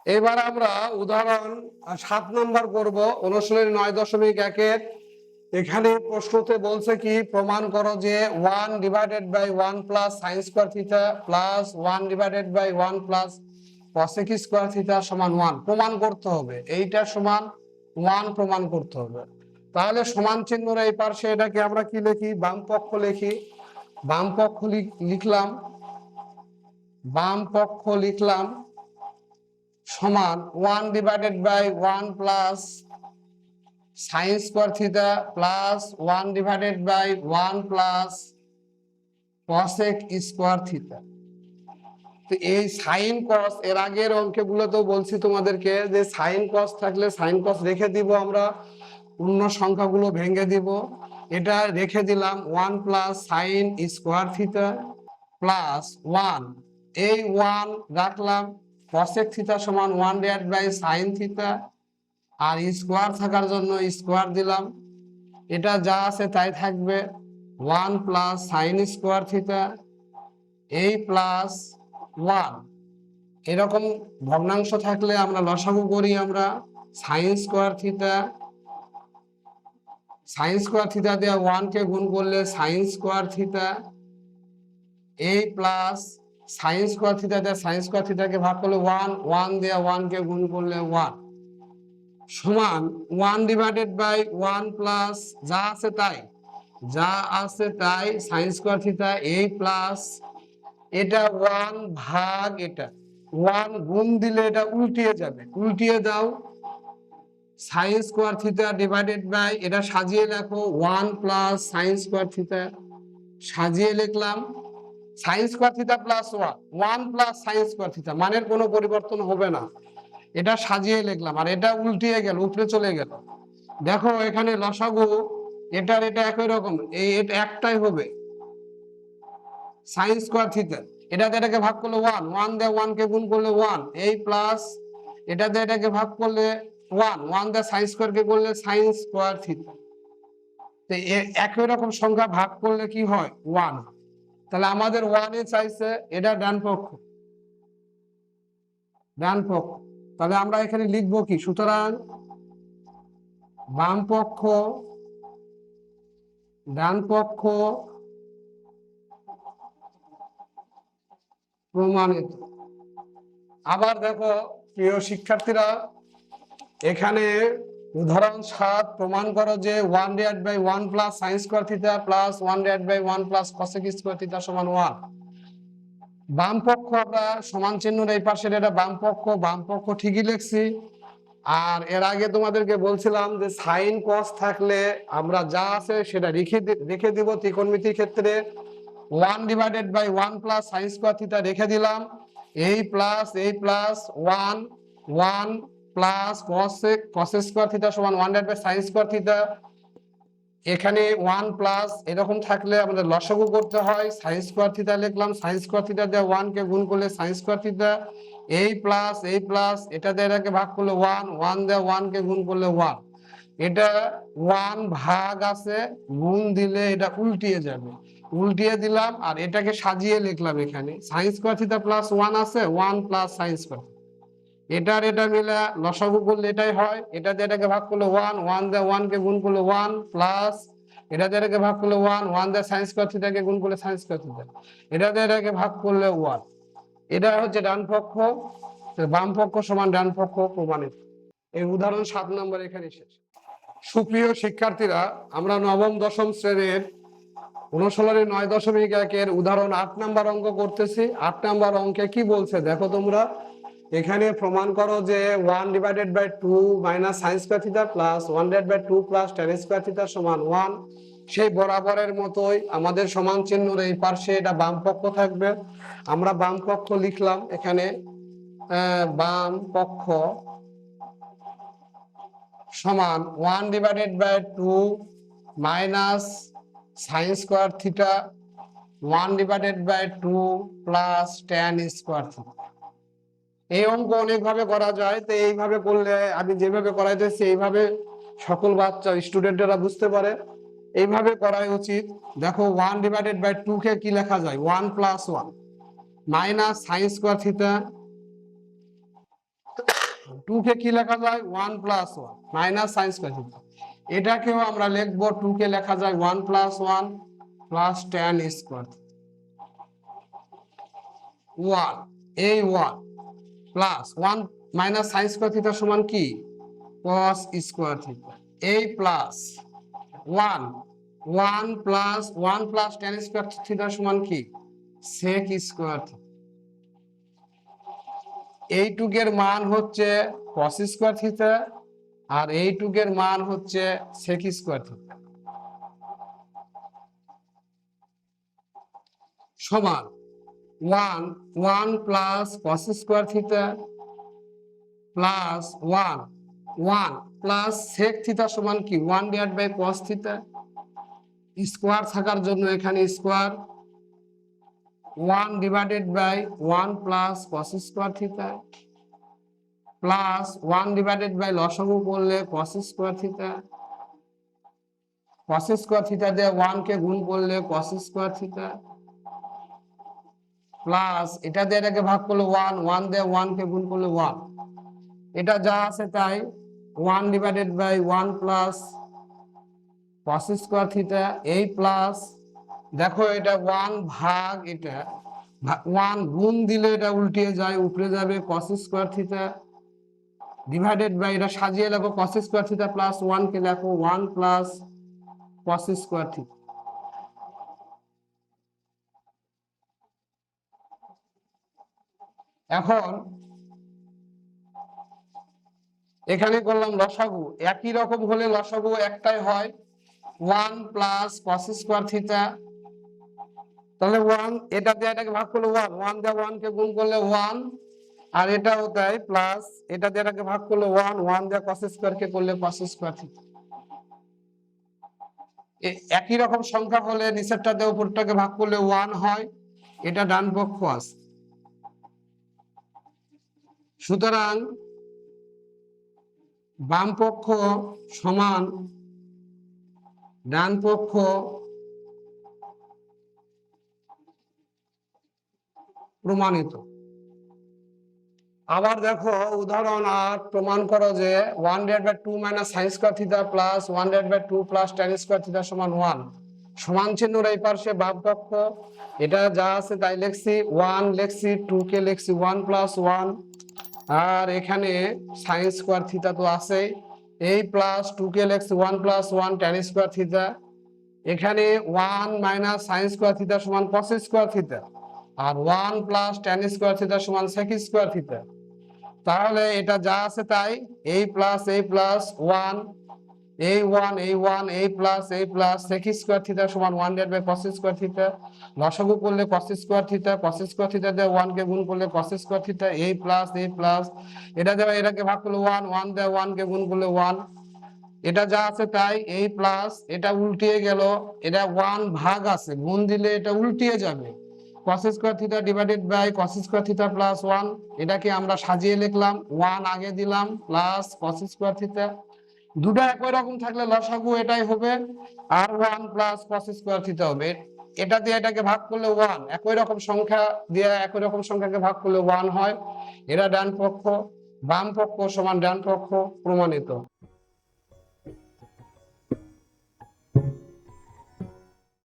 এবার আমরা উদাহরণ 7 নম্বর করব অনুশীলনী 9.1-এর। এখানে প্রশ্নতে বলছে কি, প্রমাণ করো যে 1/1 plus sign square theta plus 1/1 plus cosec square theta সমান 1 প্রমাণ করতে হবে। এইটা সমান 1 প্রমাণ করতে হবে। তাহলে সমান চিহ্নর এই পাশে এটাকে আমরা কি লিখি, বাম পক্ষ লিখি। বাম পক্ষ লিখলাম, বাম পক্ষ লিখলাম সমান 1/1 plus sign square theta plus 1/1 plus cosec square theta. তো এই সাইন কস, এর আগের অঙ্কগুলো তো বলছি তোমাদেরকে যে সাইন কস থাকলে সাইন কস রেখে দিব, আমরা পূর্ণ সংখ্যাগুলো ভেঙে দিব। এটা রেখে দিলাম 1 plus sign square theta plus 1, এই 1 রাখলাম, কসেক থিটা সমান 1/sin থিটা, আর স্কোয়ার থাকার জন্য স্কোয়ার দিলাম। এটা যা আছে তাই থাকবে, 1 প্লাস সাইন স্কোয়ার থিটা এই প্লাস 1। এরকম ভগ্নাংশ থাকলে আমরা লসাগু করি, আমরা sine square theta, sine square theta দিয়ে 1 কে গুণ করলে সাইন স্কোয়ার থিটা এই প্লাস সাইন স্কোয়ার থিটা দিয়ে সাইন স্কোয়ার থিটাকে ভাগ করলে 1 দিয়ে 1 কে গুণ করলে 1 সমান 1/1 প্লাস যা আছে তাই, যা আছে তাই সাইন স্কয়ার থিটা এই প্লাস এটা 1 ভাগ এটা 1 গুণ দিলে এটা উল্টিয়ে যাবে, উল্টিয়ে দাও, sine square theta divided by এটা সাজিয়ে লেখো 1 প্লাস সাইন স্কয়ার থিটা, সাজিয়ে লিখলাম sign square theta plus 1 plus sign square theta, মানের কোনো পরিবর্তন হবে না। এটা সাজিয়ে লিখলাম আর এটা উল্টিয়ে গেল, উপরে চলে গেল। দেখো এখানে লসাগু এটার এটা একই রকম, এই এটা একটাই হবে সাইন স্কয়ার থিটা। এটা দিয়ে এটাকে ভাগ করলে 1 দিয়ে 1 কে গুণ করলে 1 এই প্লাস এটা দিয়ে এটাকে ভাগ করলে 1 দিয়ে সাইন স্কয়ার কে করলে সাইন স্কয়ার থিটা। তো একই রকম সংখ্যা ভাগ করলে কি হয় 1। তাহলে আমাদের 1 এ চাইছে, এটা ডান পক্ষ, ডান পক্ষ। তাহলে আমরা এখানে লিখবো কি, সুতরাং বাম পক্ষ ডান পক্ষ প্রমাণিত। আবার দেখো প্রিয় শিক্ষার্থীরা, এখানে উদাহরণ 7 প্রমাণ করো যে 1/1 plus sign square theta plus 1/1 plus cosec square theta সমান 1। বাম পক্ষ আমরা সমান চিহ্নের এই পাশের এটা বাম পক্ষ, বাম পক্ষ ঠিকই লিখছি। আর এর আগে তোমাদেরকে বলছিলাম যে সাইন কস থাকলে আমরা যা আছে সেটা রেখে দিব ত্রিকোণমিতির ক্ষেত্রে। 1/1 প্লাস সাইন স্কয়ার থিটা রেখে দিলাম, এই plus 1 plus cos square theta সমান 1/sin স্কয়ার থিটা। এখানে 1 প্লাস এরকম থাকলে আমাদের লসাগু করতে হয়, সাইন স্কয়ার থিটা লিখলাম, সাইন স্কয়ার থিটা দিয়ে 1 কে গুণ করলে সাইন স্কয়ার থিটা এই প্লাস এটা দিয়ে এটাকে ভাগ করলে 1 দিয়ে 1 কে গুণ করলে 1। এটা 1 ভাগ আছে, গুণ দিলে এটা উল্টিয়ে যাবে, উল্টিয়ে দিলাম আর এটাকে সাজিয়ে লিখলাম। এখানে সাইন স্কয়ার থিটা প্লাস 1 আছে, 1 প্লাস সাইন স্কয়ার, এটার এটা মিলে লসাগু করলে এটাই হয়। এটা দিয়ে এটাকে ভাগ করলে 1 দিয়ে 1 কে গুণ করলে 1 প্লাস এটা দিয়ে এটাকে ভাগ করলে 1 দিয়ে সাইন স্কয়ার থিটাকে গুণ করলে সাইন স্কয়ার থিটা, এটা দিয়ে এটাকে ভাগ করলে 1। এটা হচ্ছে ডান পক্ষ, বাম পক্ষ সমান ডান পক্ষ প্রমাণিত। এই উদাহরণ 7 নম্বর এখানে শেষ। সুপ্রিয় শিক্ষার্থীরা, আমরা নবম দশম শ্রেণীর অনুশীলনী 9.1-এর উদাহরণ 8 নম্বর অঙ্ক করতেছি। 8 নম্বর অঙ্কে কি বলছে দেখো তোমরা, এখানে প্রমাণ করো যে 1/2 minus sine square theta plus 1/2 plus tan square theta সমান 1। সেই বরাবরের মতোই আমাদের সমান চিহ্নের এই পাশে এটা বাম পক্ষ থাকবে, আমরা বাম পক্ষ লিখলাম। এখানে বাম পক্ষ সমান 1/2 minus sine square theta 1/2 plus tan square theta. এই অঙ্ক অনেকভাবে করা যায়, তো এইভাবে করলে আমি যেভাবে করাইতেছি এইভাবে সকল বাচ্চা স্টুডেন্টরা বুঝতে পারে, এইভাবে করাই উচিত। দেখো 1/2 কে কি লেখা যায়, 1 + 1 মাইনাস সাইন স্কয়ার থিটা 2 কে কি লেখা যায় 1 plus 1 minus sine square theta, এটাকেও আমরা লিখবো 2 কে লেখা যায় 1 প্লাস 1 প্লাস tan স্কয়ার 1, এই 1 plus 1 minus sine square theta সমান কি cos স্কয়ার থিটা, এই plus 1 1 plus 1 plus tan square theta সমান কি sec স্কয়ার থিটা, এইটুকের মান হচ্ছে cos স্কয়ার থিটা আর এইটুকের মান হচ্ছে sec স্কয়ার থিটা সমান 1 1 plus cos square theta plus 1 1 plus sec theta সমান কি 1 divide by cos theta, square থাকার জন্য এখানে square 1 divided by 1 plus cos square theta plus 1 divided by লসাগু করলে cos square theta, cos square theta দিয়ে 1 কে গুণ করলে cos স্কয়ার থিটা প্লাস এটা দিয়ে এটাকে ভাগ করলে 1 1 দিয়ে 1 কে গুণ করলে 1, এটা যা আছে তাই 1 divided by 1 plus cos square theta, এই প্লাস দেখো এটা 1 ভাগ এটা 1 গুণ দিলে এটা উল্টে যায় উপরে যাবে cos square theta divided by এটা সাজিয়ে লেখো cos স্কয়ার থিটা প্লাস 1 কে লেখো 1 প্লাস cos স্কয়ার থিটা। এখন এখানে করলাম লসাগু, একই রকম হলে লসাগু একটাই হয় 1 প্লাস cos স্কয়ার থিটা, তাহলে 1 এটা দিয়ে এটাকে ভাগ করলে 1 1 দিয়ে 1 কে গুণ করলে 1 আর এটাও তাই প্লাস এটা দিয়ে এটাকে ভাগ করলে 1 1 দিয়ে cos স্কয়ার কে করলে cos স্কয়ার থিটা। একই রকম সংখ্যা হলে নিচেরটা দিয়ে উপরটাকে ভাগ করলে 1 হয়, এটা ডান পক্ষ আছে, সুতরাং বাম পক্ষ সমান ডান পক্ষ প্রমাণিত। আবার দেখো উদাহরণ 8 প্রমাণ করো যে 1/2 minus sine square theta plus 1/2 plus tan square theta সমান 1, সমান চিহ্নর এই পাশে বাম পক্ষ এটা যা আছে তাই লিখছি 1 লিখছি 2 কে লিখছি 1 প্লাস 1 আর এখানে সাইন স্কয়ার থিটা তো আছে, এই প্লাস 2 কে লিখছি 1 প্লাস 1 tan স্কয়ার থিটা, এখানে 1 মাইনাস সাইন স্কয়ার থিটা সমান cos স্কয়ার থিটা আর 1 প্লাস tan স্কয়ার থিটা সমান sec স্কয়ার থিটা, তাহলে এটা যা আছে তাই এই প্লাস 1 এই 1 এই 1 এই প্লাস sec স্কয়ার থিটা সমান 1/2 cos স্কয়ার থিটা, লসাগু করলে cos স্কয়ার থিটা দিয়ে 1 কে গুণ করলে cos স্কয়ার থিটা, এই প্লাস এটা দিয়ে এটাকে ভাগ করলে 1 1 দিয়ে 1 কে গুণ করলে 1, এটা যা আছে তাই এই প্লাস এটা উল্টিয়ে গেল, এটা 1 ভাগ আছে গুণ দিলে এটা উল্টিয়ে যাবে cos square theta divided by cos square theta plus 1, এটাকে আমরা সাজিয়ে লিখলাম 1 আগে দিলাম প্লাস cos স্কয়ার থিটা, দুটো একই রকম থাকলে লসাগু এটাই হবে আর 1 প্লাস cos স্কয়ার থিটা হবে, এটা দিয়ে এটাকে ভাগ করলে 1 একই রকম সংখ্যা দিয়ে একই রকম সংখ্যাকে ভাগ করলে 1 হয়, এরা ডান পক্ষ, বাম পক্ষ সমান ডান পক্ষ প্রমাণিত।